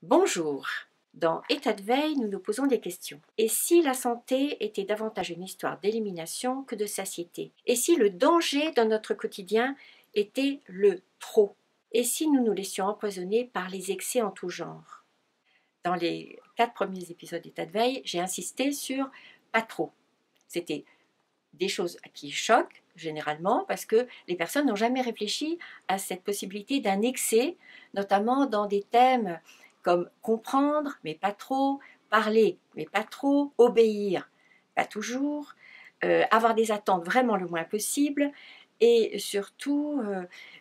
Bonjour. Dans État de veille, nous nous posons des questions. Et si la santé était davantage une histoire d'élimination que de satiété? Et si le danger dans notre quotidien était le trop? Et si nous nous laissions empoisonner par les excès en tout genre? Dans les 4 premiers épisodes d'État de veille, j'ai insisté sur pas trop. C'était des choses qui choquent généralement parce que les personnes n'ont jamais réfléchi à cette possibilité d'un excès, notamment dans des thèmes comme comprendre, mais pas trop, parler, mais pas trop, obéir, pas toujours, avoir des attentes vraiment le moins possible, et surtout,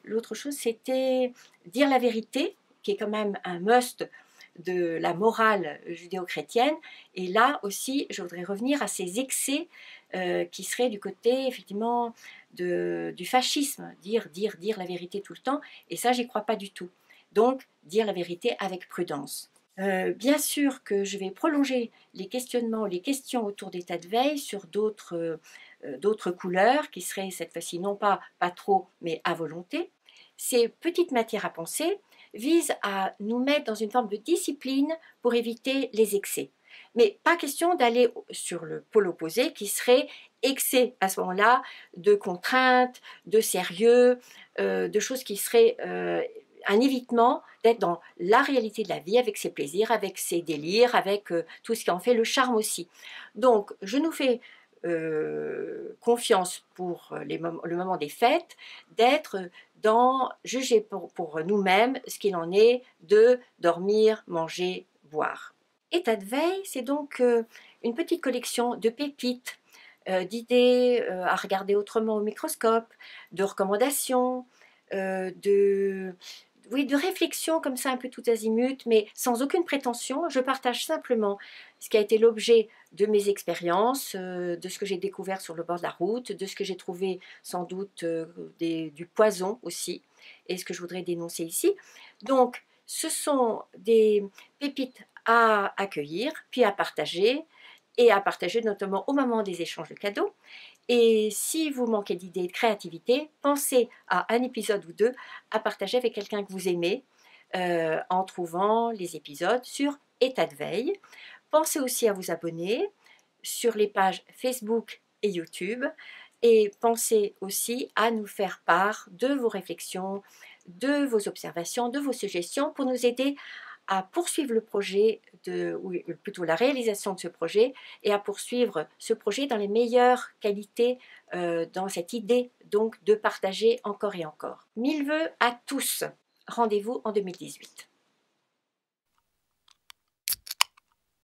l'autre chose, c'était dire la vérité, qui est quand même un must de la morale judéo-chrétienne. Et là aussi, je voudrais revenir à ces excès qui seraient du côté, effectivement, du fascisme, dire la vérité tout le temps, et ça, j'y crois pas du tout. Donc, dire la vérité avec prudence. Bien sûr que je vais prolonger les questionnements, les questions autour d'état de veille sur d'autres couleurs qui seraient cette fois-ci non pas trop, mais à volonté. Ces petites matières à penser visent à nous mettre dans une forme de discipline pour éviter les excès. Mais pas question d'aller sur le pôle opposé qui serait excès à ce moment-là de contraintes, de sérieux, de choses qui seraient un évitement d'être dans la réalité de la vie avec ses plaisirs, avec ses délires, avec tout ce qui en fait le charme aussi. Donc je nous fais confiance pour le moment des fêtes, d'être dans juger pour nous-mêmes ce qu'il en est de dormir, manger, boire. État de veille, c'est donc une petite collection de pépites, d'idées à regarder autrement au microscope, de recommandations, de réflexion comme ça un peu tout azimut, mais sans aucune prétention. Je partage simplement ce qui a été l'objet de mes expériences, de ce que j'ai découvert sur le bord de la route, de ce que j'ai trouvé sans doute du poison aussi, et ce que je voudrais dénoncer ici. Donc, ce sont des pépites à accueillir, puis à partager, et à partager notamment au moment des échanges de cadeaux. Et si vous manquez d'idées et de créativité, pensez à un épisode ou deux à partager avec quelqu'un que vous aimez en trouvant les épisodes sur État de veille. Pensez aussi à vous abonner sur les pages Facebook et YouTube et pensez aussi à nous faire part de vos réflexions, de vos observations, de vos suggestions pour nous aider à poursuivre le projet, ou plutôt la réalisation de ce projet, et à poursuivre ce projet dans les meilleures qualités, dans cette idée donc de partager encore et encore. Mille vœux à tous. Rendez-vous en 2018.